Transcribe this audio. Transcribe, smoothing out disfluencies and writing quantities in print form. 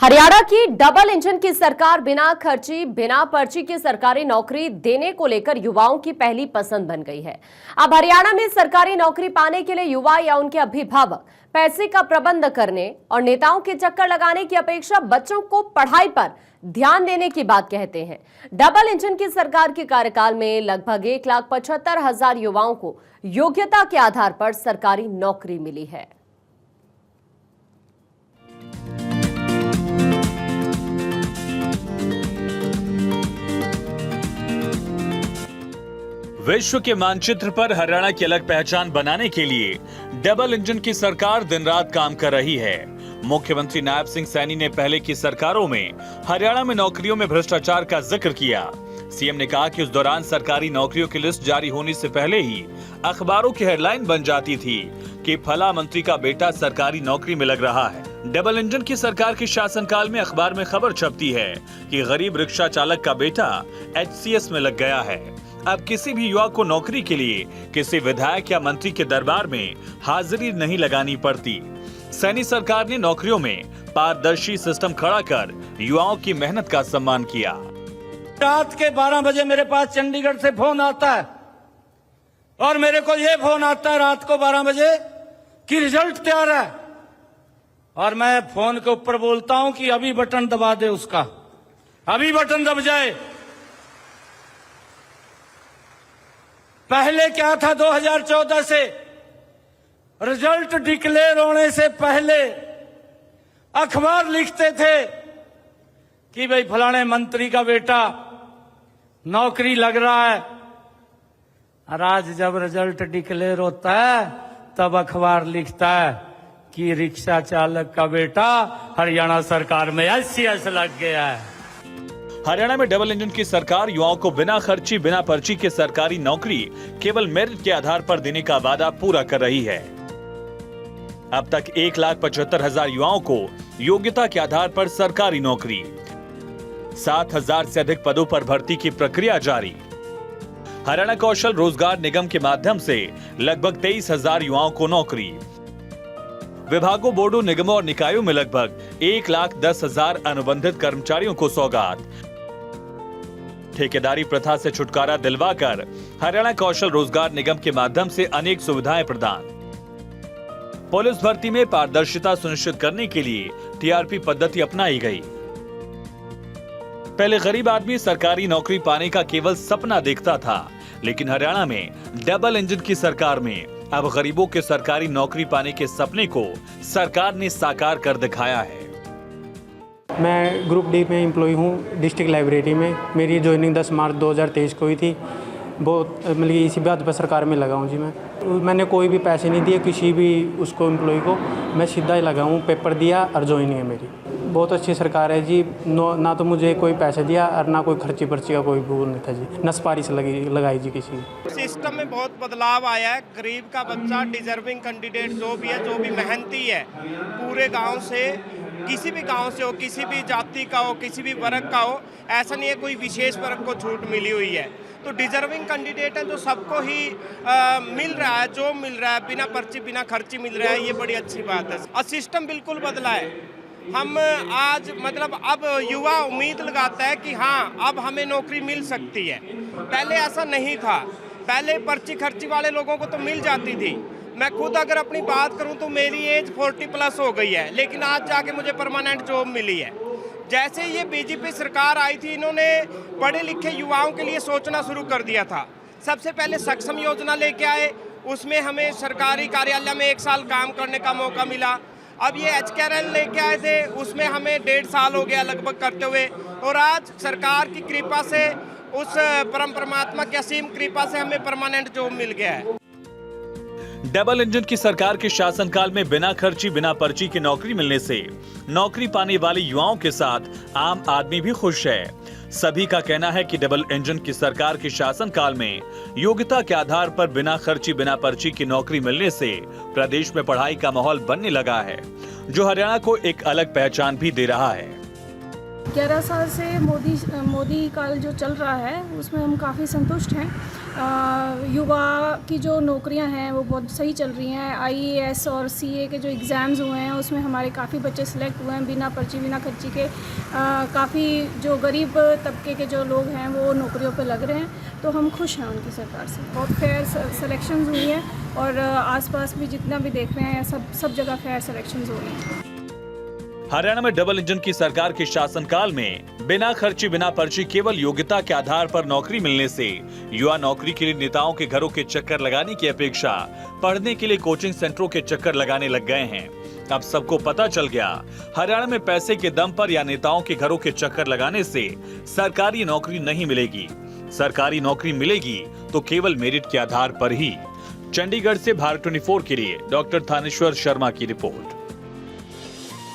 हरियाणा की double engine की सरकार बिना खर्ची बिना पर्ची की सरकारी नौकरी देने को लेकर युवाओं की पहली पसंद बन गई है। अब हरियाणा में सरकारी नौकरी पाने के लिए युवा या उनके अभिभावक पैसे का प्रबंध करने और नेताओं के चक्कर लगाने की अपेक्षा बच्चों को पढ़ाई पर ध्यान देने की बात कहते हैं। डबल इंजन की सरकार के कार्यकाल में लगभग 1,75,000 युवाओं को योग्यता के आधार पर सरकारी नौकरी मिली है। विश्व के मानचित्र पर हरियाणा की अलग पहचान बनाने के लिए डबल इंजन की सरकार दिन रात काम कर रही है। मुख्यमंत्री नायब सिंह सैनी ने पहले की सरकारों में हरियाणा में नौकरियों में भ्रष्टाचार का जिक्र किया। सीएम ने कहा कि उस दौरान सरकारी नौकरियों की लिस्ट जारी होने से पहले ही अखबारों की हेडलाइन बन जाती थी कि फला मंत्री का बेटा सरकारी नौकरी में लग रहा है। डबल इंजन की सरकार के शासनकाल में अखबार में खबर छपती है कि गरीब रिक्शा चालक का बेटा HCS में लग गया है। अब किसी भी युवा को नौकरी के लिए किसी विधायक या मंत्री के दरबार में हाजिरी नहीं लगानी पड़ती। सैनी सरकार ने नौकरियों में पारदर्शी सिस्टम खड़ा कर युवाओं की मेहनत का सम्मान किया। रात के 12 बजे मेरे पास चंडीगढ़ से फोन आता है और मेरे को ये फोन आता है रात को 12 बजे कि रिजल्ट तैयार है, और मैं फोन के ऊपर बोलता हूं कि अभी बटन दबा दे उसका, अभी बटन दब जाए। पहले क्या था, 2014 से रिजल्ट डिक्लेयर होने से पहले अखबार लिखते थे कि भाई फलाने मंत्री का बेटा नौकरी लग रहा है, और आज जब रिजल्ट डिक्लेयर होता है तब अखबार लिखता है कि रिक्शा चालक का बेटा हरियाणा सरकार में HCS लग गया है। हरियाणा में डबल इंजन की सरकार युवाओं को बिना खर्ची बिना पर्ची के सरकारी नौकरी केवल मेरिट के आधार पर देने का वादा पूरा कर रही है। अब तक 1,75,000 युवाओं को योग्यता के आधार पर सरकारी नौकरी, 7,000 से अधिक पदों पर भर्ती की प्रक्रिया जारी। हरियाणा कौशल रोजगार निगम के माध्यम से लगभग 23,000 युवाओं को नौकरी। विभागों, बोर्डों, निगमों और निकायों में लगभग 1,10,000 अनुबंधित कर्मचारियों को सौगात। ठेकेदारी प्रथा से छुटकारा दिलवाकर हरियाणा कौशल रोजगार निगम के माध्यम से अनेक सुविधाएं प्रदान। पुलिस भर्ती में पारदर्शिता सुनिश्चित करने के लिए TRP पद्धति अपनाई गई। पहले गरीब आदमी सरकारी नौकरी पाने का केवल सपना देखता था, लेकिन हरियाणा में डबल इंजन की सरकार में अब गरीबों के सरकारी नौकरी पाने के सपने को सरकार ने साकार कर दिखाया है। मैं ग्रुप डी में एम्प्लॉय हूँ डिस्ट्रिक्ट लाइब्रेरी में। मेरी ज्वाइनिंग 10 मार्च 2023 को हुई थी। बहुत मतलब इसी बात पर सरकार में लगा हूँ जी। मैंने कोई भी पैसे नहीं दिए किसी भी उसको एम्प्लॉय को, मैं सीधा ही लगा हूँ, पेपर दिया और ज्वाइनिंग है मेरी। बहुत अच्छी सरकार है जी। ना तो मुझे कोई पैसे दिया और ना कोई खर्ची पर्ची का कोई भूल नहीं था जी, न सिफारिश लगाई जी किसी। सिस्टम में बहुत बदलाव आया है। गरीब का बच्चा, डिजर्विंग कैंडिडेट जो भी है, जो भी मेहनती है, पूरे गांव से, किसी भी गांव से हो, किसी भी जाति का हो, किसी भी वर्ग का हो, ऐसा नहीं है कोई विशेष वर्ग को छूट मिली हुई है। तो डिजर्विंग कैंडिडेट है जो सबको ही मिल रहा है, जो मिल रहा है बिना पर्ची बिना खर्ची मिल रहा है, ये बड़ी अच्छी बात है। और सिस्टम बिल्कुल बदला है। हम आज मतलब अब युवा उम्मीद लगाता है कि हाँ अब हमें नौकरी मिल सकती है। पहले ऐसा नहीं था, पहले पर्ची खर्ची वाले लोगों को तो मिल जाती थी। मैं खुद अगर अपनी बात करूं तो मेरी एज 40+ हो गई है, लेकिन आज जाके मुझे परमानेंट जॉब मिली है। जैसे ये BJP सरकार आई थी, इन्होंने पढ़े लिखे युवाओं के लिए सोचना शुरू कर दिया था। सबसे पहले सक्षम योजना लेके आए, उसमें हमें सरकारी कार्यालय में 1 साल काम करने का मौका मिला। अब ये HKRL लेके आए थे, उसमें हमें 1.5 साल हो गया लगभग करते हुए, और आज सरकार की कृपा से, उस परम परमात्मा की असीम कृपा से हमें परमानेंट जॉब मिल गया है। डबल इंजन की सरकार के शासनकाल में बिना खर्ची बिना पर्ची की नौकरी मिलने से नौकरी पाने वाले युवाओं के साथ आम आदमी भी खुश है। सभी का कहना है कि डबल इंजन की सरकार के शासनकाल में योग्यता के आधार पर बिना खर्ची बिना पर्ची की नौकरी मिलने से प्रदेश में पढ़ाई का माहौल बनने लगा है, जो हरियाणा को एक अलग पहचान भी दे रहा है। 11 साल से मोदी काल जो चल रहा है उसमें हम काफ़ी संतुष्ट हैं। युवा की जो नौकरियां हैं वो बहुत सही चल रही हैं। आईएएस और सीए के जो एग्ज़ाम्स हुए हैं उसमें हमारे काफ़ी बच्चे सिलेक्ट हुए हैं बिना पर्ची बिना खर्ची के। काफ़ी जो गरीब तबके के जो लोग हैं वो नौकरियों पे लग रहे हैं, तो हम खुश हैं उनकी सरकार से। बहुत फेयर सिलेक्शंस हुई हैं और आसपास भी जितना भी देख रहे हैं सब जगह फेयर सिलेक्शंस हो रही हैं। हरियाणा में डबल इंजन की सरकार के शासनकाल में बिना खर्ची बिना पर्ची केवल योग्यता के आधार पर नौकरी मिलने से युवा नौकरी के लिए नेताओं के घरों के चक्कर लगाने की अपेक्षा पढ़ने के लिए कोचिंग सेंटरों के चक्कर लगाने लग गए हैं। अब सबको पता चल गया, हरियाणा में पैसे के दम पर या नेताओं के घरों के चक्कर लगाने से सरकारी नौकरी नहीं मिलेगी। सरकारी नौकरी मिलेगी तो केवल मेरिट के आधार पर ही। चंडीगढ़ से भारत 24 के लिए डॉक्टर थानेश्वर शर्मा की रिपोर्ट।